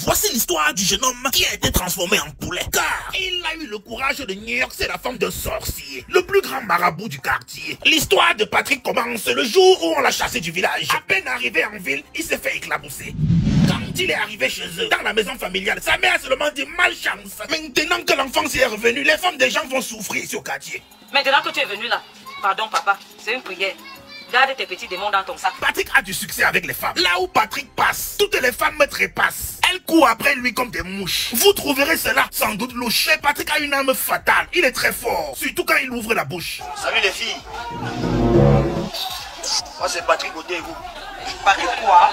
Voici l'histoire du jeune homme qui a été transformé en poulet. Car il a eu le courage de nier que c'est la femme d'un sorcier, le plus grand marabout du quartier. L'histoire de Patrick commence le jour où on l'a chassé du village. À peine arrivé en ville, il s'est fait éclabousser. Quand il est arrivé chez eux, dans la maison familiale, sa mère a seulement dit malchance. Maintenant que l'enfant s'y est revenu, les femmes des gens vont souffrir ici au quartier. Maintenant que tu es venu là, pardon papa, c'est une prière. Garde tes petits démons dans ton sac. Patrick a du succès avec les femmes. Là où Patrick passe, toutes les femmes me trépassent. Elles courent après lui comme des mouches. Vous trouverez cela sans doute louche. Mais Patrick a une âme fatale. Il est très fort, surtout quand il ouvre la bouche. Salut les filles. Moi c'est Patrick Beauté et vous. Patrick quoi?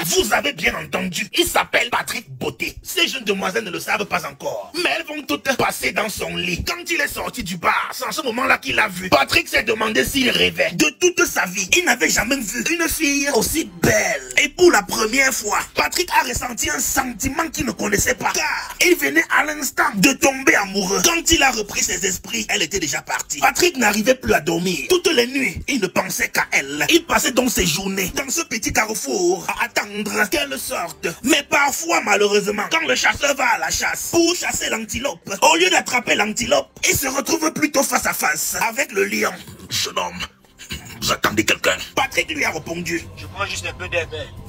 Vous avez bien entendu, il s'appelle Patrick Beauté. Ces jeunes demoiselles ne le savent pas encore, mais elles vont toutes passer dans son lit. Quand il est sorti du bar, c'est en ce moment-là qu'il a vu. Patrick s'est demandé s'il rêvait. De toute sa vie, il n'avait jamais vu une fille aussi belle. Et pour la première fois, Patrick a ressenti un sentiment qu'il ne connaissait pas. Car il venait à l'instant de tomber amoureux. Quand il a repris ses esprits, elle était déjà partie. Patrick n'arrivait plus à dormir. Toutes les nuits, il ne pensait qu'à elle. Il passait donc ses journées dans ce petit carrefour à attendre qu'elle sorte. Mais parfois, malheureusement, quand le chasseur va à la chasse pour chasser l'antilope, au lieu d'attraper l'antilope, il se retrouve plutôt face à face avec le lion. Jeune homme, vous attendez quelqu'un? Patrick lui a répondu. Je prends juste un peu d'air.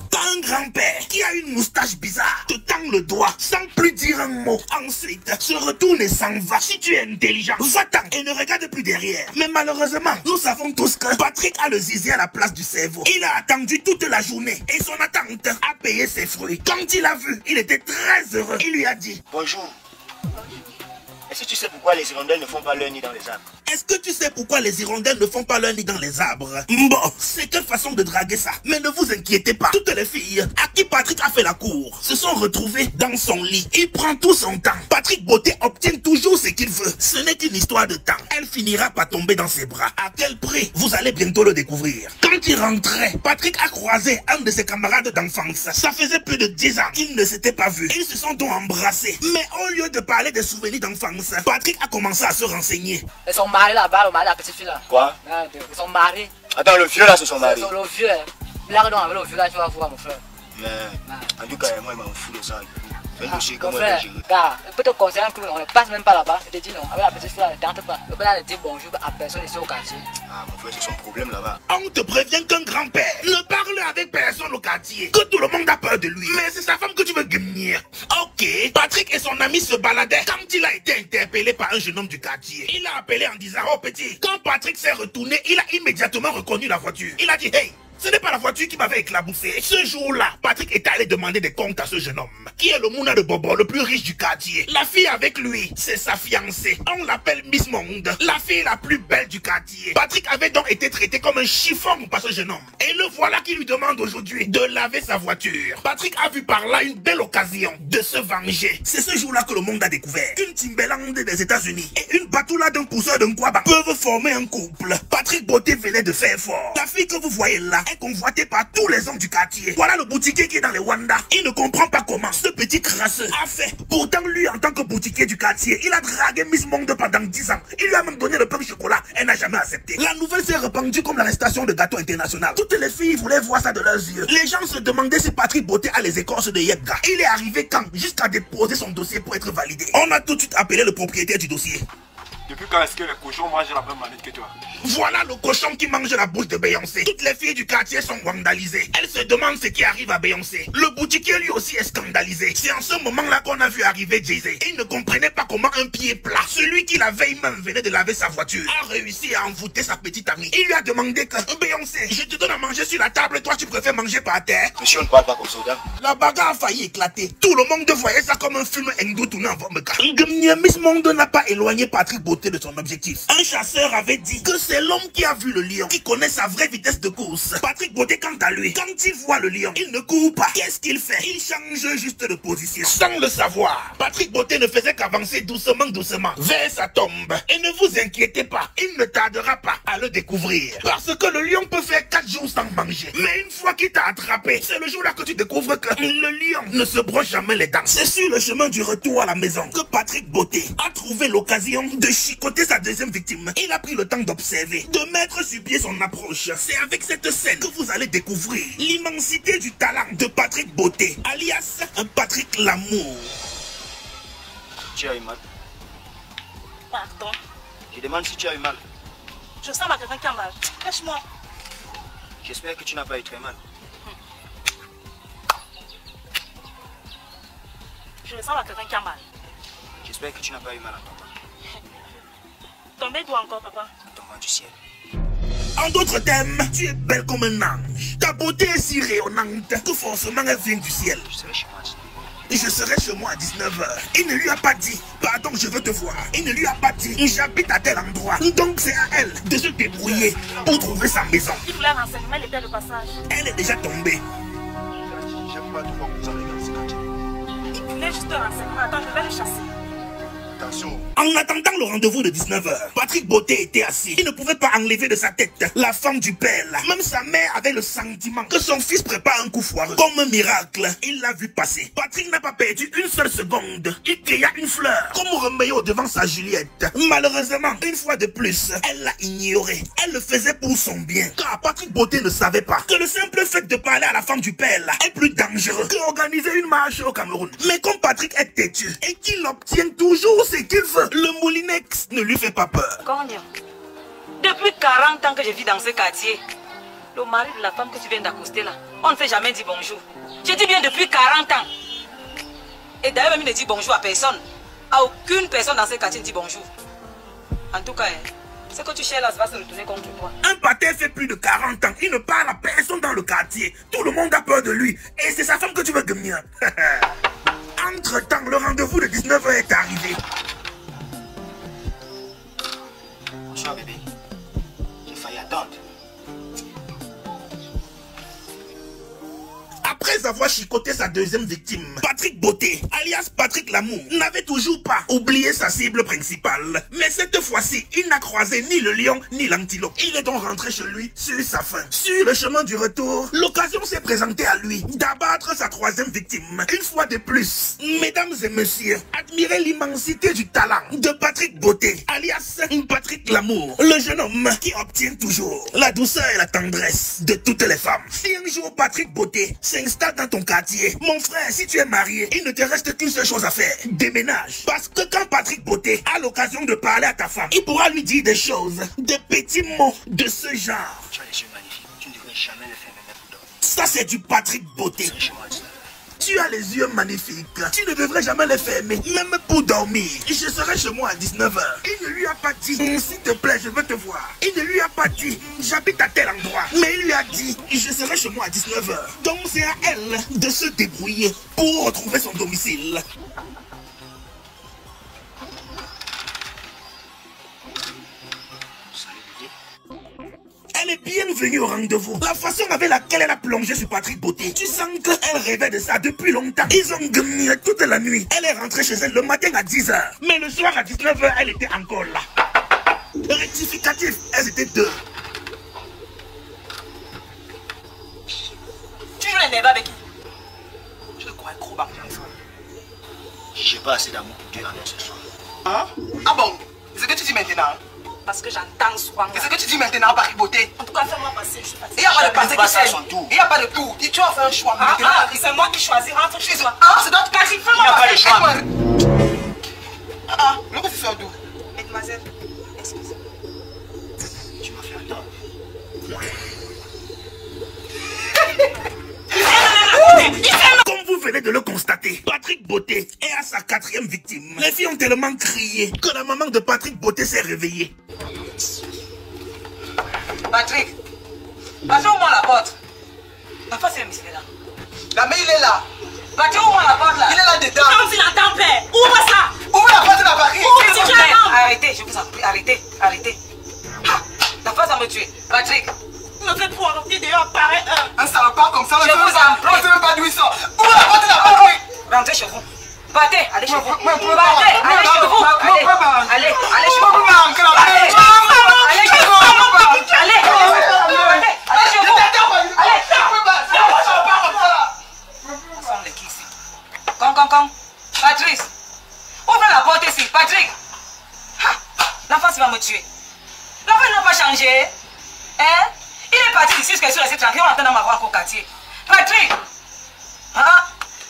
Quand un grand-père qui a une moustache bizarre te tend le doigt sans plus dire un mot, ensuite se retourne et s'en va. Si tu es intelligent, va-t'en et ne regarde plus derrière. Mais malheureusement, nous savons tous que Patrick a le zizi à la place du cerveau. Il a attendu toute la journée et son attente a payé ses fruits. Quand il a vu, il était très heureux. Il lui a dit Bonjour. Est-ce que tu sais pourquoi les hirondelles ne font pas leur nid dans les arbres? Est-ce que tu sais pourquoi les hirondelles ne font pas leur nid dans les arbres? Bon, c'est quelle façon de draguer ça. Mais ne vous inquiétez pas. Toutes les filles à qui Patrick a fait la cour se sont retrouvées dans son lit. Il prend tout son temps. Patrick Beauté obtient toujours ce qu'il veut. Ce n'est qu'une histoire de temps. Elle finira par tomber dans ses bras. À quel prix? Vous allez bientôt le découvrir. Quand il rentrait, Patrick a croisé un de ses camarades d'enfance. Ça faisait plus de 10 ans qu'ils ne s'étaient pas vus. Ils se sont donc embrassés. Mais au lieu de parler des souvenirs d'enfance, Patrick a commencé à se renseigner. Ils sont mariés là-bas, le mari de la petite fille là. Quoi? Ils sont mariés. Attends, le vieux là, c'est son mari. Le vieux, là, donc avec le vieux là, tu vas voir mon frère. Mais, en tout cas, moi, il m'en fout de ça. Fais le dossier, Mon comment frère, il va gérer? gars, il peut te conseiller un coup, on ne passe même pas là-bas. Il te dit non, avec la petite fille là, ne tente pas. Le père, il dit bonjour à personne ici au quartier. Ah, mon frère, c'est son problème là-bas. On te prévient qu'un grand-père ne parle avec personne au quartier, que tout le monde a peur de lui. Mais c'est sa femme que tu veux guenir. Ok, Patrick et son ami se baladaient quand il a été interpellé par un jeune homme du quartier. Il a appelé en disant, oh petit, quand Patrick s'est retourné, il a immédiatement reconnu la voiture. Il a dit, hey, ce n'est pas la voiture qui m'avait éclaboussé. Ce jour-là, Patrick est allé demander des comptes à ce jeune homme, qui est le mouna de Bobo, le plus riche du quartier. La fille avec lui, c'est sa fiancée. On l'appelle Miss Monde, la fille la plus belle du quartier. Patrick avait donc été traité comme un chiffon par ce jeune homme. Et le voilà qui lui demande aujourd'hui de laver sa voiture. Patrick a vu par là une belle occasion de se venger. C'est ce jour-là que le monde a découvert qu'une Timberland des États-Unis et une Batoula d'un pousseur d'un Kwaba peuvent former un couple. Patrick Beauté venait de faire fort. La fille que vous voyez là est convoitée par tous les hommes du quartier. Voilà le boutiquier qui est dans les Wanda. Il ne comprend pas comment ce petit crasseux a fait. Pourtant, lui, en tant que boutiquier du quartier, il a dragué Miss Monde pendant 10 ans. Il lui a même donné le pain au chocolat. Elle n'a jamais accepté. La nouvelle s'est répandue comme l'arrestation de gâteau international. Toutes les filles voulaient voir ça de leurs yeux. Les gens se demandaient si Patrick Beauté a les écorces de Yebga. Il est arrivé quand? Jusqu'à déposer son dossier pour être validé. On a tout de suite appelé le propriétaire du dossier. Depuis quand est-ce que les cochons mangent la même manette que toi? Voilà le cochon qui mange la bouche de Beyoncé. Toutes les filles du quartier sont vandalisées. Elles se demandent ce qui arrive à Beyoncé. Le boutiquier lui aussi est scandalisé. C'est en ce moment-là qu'on a vu arriver Jay-Z. Il ne comprenait pas comment un pied plat, celui qui la veille même venait de laver sa voiture, a réussi à envoûter sa petite amie. Il lui a demandé que Beyoncé, je te donne à manger sur la table, toi tu préfères manger par terre. Monsieur, on ne parle pas comme ça, dame. La bagarre a failli éclater. Tout le monde voyait ça comme un film hindou tourné en Vomeka. Miss Monde n'a pas éloigné Patrick Beauté de son objectif. Un chasseur avait dit que c'est l'homme qui a vu le lion qui connaît sa vraie vitesse de course. Patrick Beauté, quant à lui, quand il voit le lion, il ne court pas. Qu'est-ce qu'il fait? Il change juste de position. Sans le savoir, Patrick Beauté ne faisait qu'avancer doucement vers sa tombe. Et ne vous inquiétez pas, il ne tardera pas à le découvrir. Parce que le lion peut faire 4 jours sans manger. Mais une fois qu'il t'a attrapé, c'est le jour-là que tu découvres que le lion ne se broche jamais les dents. C'est sur le chemin du retour à la maison que Patrick Beauté a trouvé l'occasion de chicoté sa deuxième victime, il a pris le temps d'observer, de mettre sur pied son approche. C'est avec cette scène que vous allez découvrir l'immensité du talent de Patrick Beauté, alias Patrick Lamour. Tu as eu mal? Pardon? Je demande si tu as eu mal. Je sens à quelqu'un qui a mal. Lâche-moi. J'espère que tu n'as pas eu très mal. Je ressemble à quelqu'un qui a mal. J'espère que tu n'as pas eu mal en tombant. Tomber doit encore, papa. En tombant du ciel. En d'autres termes, tu es belle comme un ange. Ta beauté est si rayonnante que forcément elle vient du ciel. Je serai chez moi. Je serai chez moi à 19h. Il ne lui a pas dit, pardon, je veux te voir. Il ne lui a pas dit, j'habite à tel endroit. Donc c'est à elle de se débrouiller pour trouver sa maison. Il voulait un renseignement, il était de passage. Elle est déjà tombée. J'aime pas trop vous en regarder ce quartier. Il voulait juste un renseignement. Attends, je vais le chasser. Attention. En attendant le rendez-vous de 19h, Patrick Beauté était assis. Il ne pouvait pas enlever de sa tête la femme du père. Même sa mère avait le sentiment que son fils prépare un coup foireux. Comme un miracle, il l'a vu passer. Patrick n'a pas perdu une seule seconde. Il cueilla une fleur comme Roméo devant sa Juliette. Malheureusement, une fois de plus, elle l'a ignoré. Elle le faisait pour son bien. Car Patrick Beauté ne savait pas que le simple fait de parler à la femme du père est plus dangereux qu'organiser une marche au Cameroun. Mais comme Patrick est têtu et qu'il obtient toujours ce qu'il veut, le Moulinex ne lui fait pas peur. Cogne. Depuis 40 ans que je vis dans ce quartier, le mari de la femme que tu viens d'accoster là, on ne s'est jamais dit bonjour. Je dis bien depuis 40 ans. Et d'ailleurs, même il ne dit bonjour à personne. À aucune personne dans ce quartier ne dit bonjour. En tout cas, ce que tu cherches là, ça va se retourner contre toi. Un pâté fait plus de 40 ans. Il ne parle à personne dans le quartier. Tout le monde a peur de lui. Et c'est sa femme que tu veux gagner. Entre-temps, le rendez-vous de 19h est arrivé. Bonsoir bébé. J'ai failli attendre. Après avoir chicoté sa deuxième victime, Patrick Beauté, alias Patrick Lamour, n'avait toujours pas oublié sa cible principale. Mais cette fois-ci, il n'a croisé ni le lion ni l'antilope. Il est donc rentré chez lui sur sa faim. Sur le chemin du retour, l'occasion s'est présentée à lui d'abattre sa troisième victime. Une fois de plus, mesdames et messieurs, admirez l'immensité du talent de Patrick Beauté, alias Patrick Lamour, le jeune homme qui obtient toujours la douceur et la tendresse de toutes les femmes. Si un jour Patrick Beauté s'installe dans ton quartier, mon frère, si tu es marié, il ne te reste qu'une seule chose à faire, déménage. Parce que quand Patrick Beauté a l'occasion de parler à ta femme, il pourra lui dire des choses, des petits mots de ce genre. Tu as les yeux magnifiques. Tu ne devrais jamais les fermer même pour dormir. Ça c'est du Patrick Beauté. Je serai chez moi à 19h. Tu as les yeux magnifiques. Tu ne devrais jamais les fermer, même pour dormir. Je serai chez moi à 19h. Il ne lui a pas dit, s'il te plaît, je veux te voir. Il ne lui a pas dit, j'habite à tel endroit. Mais il lui a dit, je serai chez moi à 19h. Donc c'est à elle de se débrouiller pour retrouver son domicile. Elle est bienvenue au rendez-vous. La façon avec laquelle elle a plongé sur Patrick Beauté, tu sens qu'elle rêvait de ça depuis longtemps. Ils ont gagné toute la nuit. Elle est rentrée chez elle le matin à 10h. Mais le soir à 19h, elle était encore là. Rectificatif, elles étaient deux. Tu joues les avec qui? Je le crois trop bas. J'ai pas assez d'amour pour dire un ce soir. Hein? Ah bon? C'est ce que tu dis maintenant? Parce que j'entends souvent. C'est ce que tu dis maintenant, Patrick Beauté? En tout cas, fais-moi passer, je suis fatiguée. Il n'y a pas de passer qui à fait. son tour. Il n'y a pas de tour. Tu vas faire un choix maintenant. C'est moi qui choisis, rentre chez toi. Ah, c'est d'autres Patrick, Il n'y a pas de choix. Ah, le que tu sors d'où? Mademoiselle, excusez. Tu m'as fait attendre. Comme vous venez de le constater, Patrick Beauté est à sa 4e victime. Les filles ont tellement crié que la maman de Patrick Beauté s'est réveillée. Patrick, Patrick, ouvre-moi la porte. La face est mise là. La main, il est là. Patrick, ouvre-moi la porte là. Il est là dedans. Comme tu l'entends, père, ouvre ça. Ouvre la porte de la Paris. S'il vous plaît, arrêtez, je vous en prie, arrêtez, arrêtez. Ah, la face va me tuer. Patrick, Me fais pour arrêter dehors, pareil. Un salopard comme ça. Je vous en prie. On ne sait même pas d'où il sort. Ouvre la porte de la Paris. rentrez chez vous. Partez, allez chez vous. Mais Partez, allez chez vous. Allez, allez chez vous. Allez, allez chez vous. Allez, allez chez vous. Allez, qui ici? Come. Patrice, ouvre la porte ici, Patrick. qu'il va me tuer. L'enfant n'a pas changé. Hein? Il est parti d'ici jusqu'à ce qu'il reste tranquille. On entend dans ma voix encore quartier. Patrick! Hein?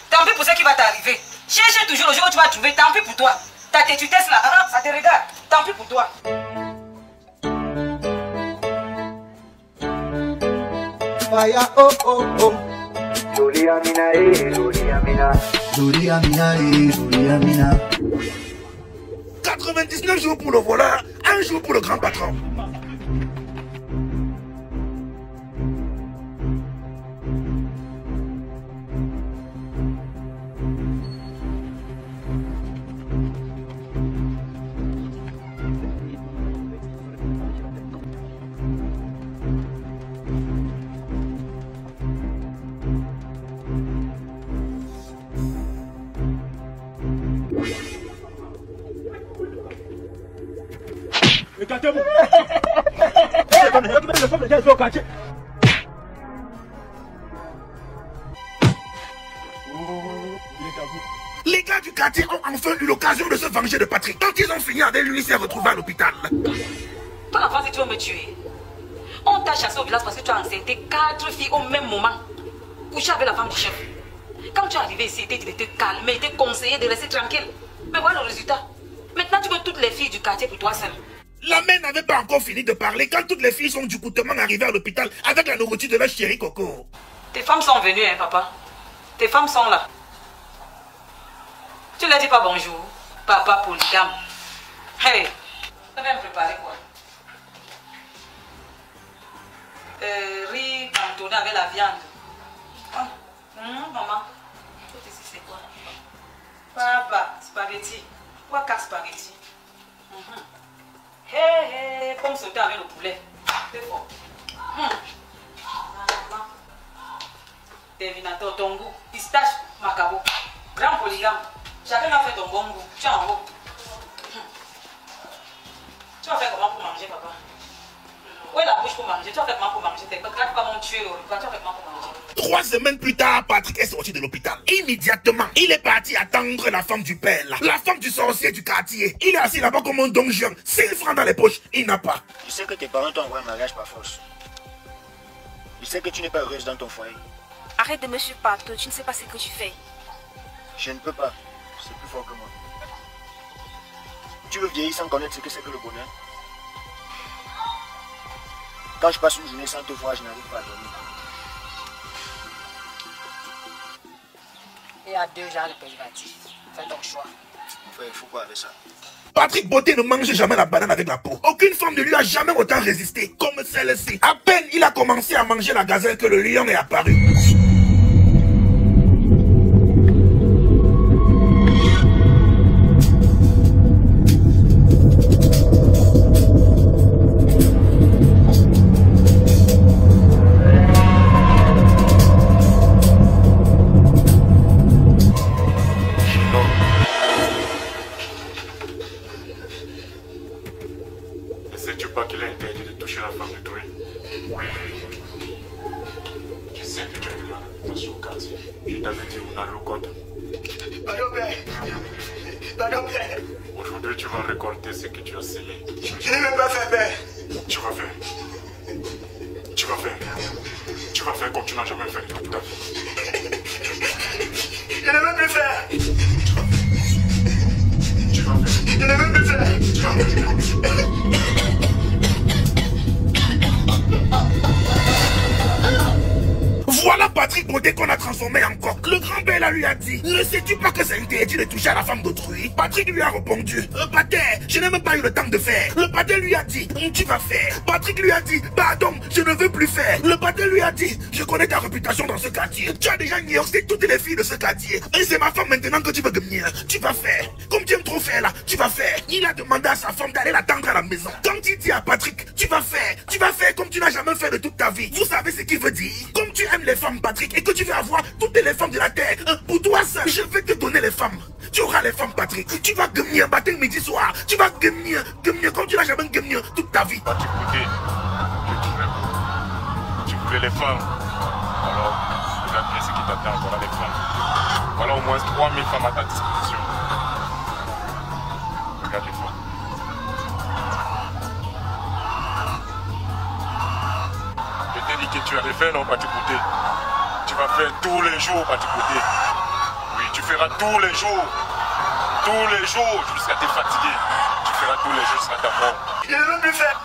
Tant pis pour ce qui va t'arriver. Cherche toujours le jour où tu vas trouver. Tant pis pour toi. Ta têtutesse là, hein? Ça te regarde. Tant pis pour toi. Fire, oh, oh, oh. Jolie Amina, jolie Amina. Jolie Amina, jolie Amina. 99 jours pour le voleur, 1 jour pour le grand patron. Écartez-vous. Les femmes, elles sont au quartier. Les gars du quartier ont enfin eu l'occasion de se venger de Patrick. Quand ils ont fini avec lui, il s'est retrouvé à l'hôpital. Toi, l'enfant, si tu veux me tuer, on t'a chassé au village parce que tu as enceinté 4 filles au même moment. Couché avec la femme du chef. Quand tu es arrivé ici, il était calmé, il était conseillé de rester tranquille. Mais voilà le résultat. Maintenant, tu veux toutes les filles du quartier pour toi seul. La mère n'avait pas encore fini de parler quand toutes les filles sont du coutement arrivées à l'hôpital avec la nourriture de leur chéri Coco. Tes femmes sont venues, hein, papa. Tes femmes sont là. Tu leur dis pas bonjour, papa polygame. Hey, tu vas me préparer quoi? Riz cantonné avec la viande. Ah, maman, tout ici c'est quoi? Papa, spaghetti. Quoi 4 spaghetti? Hé, hé, comme sauter avec le poulet. C'est fort. Devinateur, ton goût. Pistache, macabo. Grand polygame. Chacun a fait ton bon goût. Tu es en haut. Tu vas faire comment pour manger, papa? Où est la bouche pour manger? Tu vas faire comment pour manger? T'es pas mon tuer au repas. Tu vas faire comment pour manger? 3 semaines plus tard, Patrick est sorti de l'hôpital. Immédiatement, il est parti attendre la femme du père, là. La femme du sorcier du quartier. Il est assis là-bas comme un donjon. 5 francs dans les poches, il n'a pas. Je sais que tes parents t'ont envoyé un mariage par force. Je sais que tu n'es pas heureuse dans ton foyer. Arrête de me suivre partout, tu ne sais pas ce que tu fais. Je ne peux pas. C'est plus fort que moi. Tu veux vieillir sans connaître ce que c'est que le bonheur? Quand je passe une journée sans te voir, je n'arrive pas à dormir. Il y a 2 genres de préservatifs. Fais ton choix. Il faut quoi avec ça? Patrick Beauté ne mange jamais la banane avec la peau. Aucune femme ne lui a jamais autant résisté comme celle-ci. À peine il a commencé à manger la gazelle que le lion est apparu. Sais-tu pas qu'il est interdit de toucher la femme de Doué? Je sais que tu as eu la façon au quartier. Je t'avais dit on a l'eau contre. Pardon, père. Pardon, père. Aujourd'hui, tu vas récolter ce que tu as semé. Je n'ai même pas fait, père. Tu vas faire. Tu vas faire. Tu vas faire comme tu n'as jamais fait de toute ta vie. Je n'ai même plus faire. Tu vas faire. Je n'ai même plus faire. Tu vas faire. Voilà Patrick Beauté qu'on a transformé en coq. Le grand-père là lui a dit, ne sais-tu pas que c'est interdit de toucher à la femme d'autrui? Patrick lui a répondu, pater, je n'ai même pas eu le temps de faire. Le pater lui a dit, tu vas faire. Patrick lui a dit, pardon, je ne veux plus faire. Le pater lui a dit, je connais ta réputation dans ce quartier. Tu as déjà niorcé toutes les filles de ce quartier. Et c'est ma femme maintenant que tu veux devenir. Tu vas faire. Comme tu aimes trop faire là, tu vas faire. Il a demandé à sa femme d'aller l'attendre à la maison. Quand il dit à Patrick, tu vas faire comme tu n'as jamais fait de toute ta vie. Vous savez ce qu'il veut dire? Comme tu aimes les femmes, Patrick, et que tu veux avoir toutes les femmes de la terre, pour toi seul, je vais te donner les femmes. Tu auras les femmes, Patrick. Tu vas gagner matin, midi, soir. Tu vas gagner comme tu n'as jamais gagné toute ta vie. Patrick Beauté, tu voulais les femmes. Alors, regarde bien ce qui t'attend. Voilà les femmes. Voilà au moins 3000 femmes à ta disposition. Regarde les femmes. Tu vas le faire, non, Patikoté. Tu vas faire tous les jours, Patikoté. Oui, tu feras tous les jours. Tous les jours, jusqu'à te fatiguer. Tu feras tous les jours jusqu'à ta mort. Je ne veux plus faire.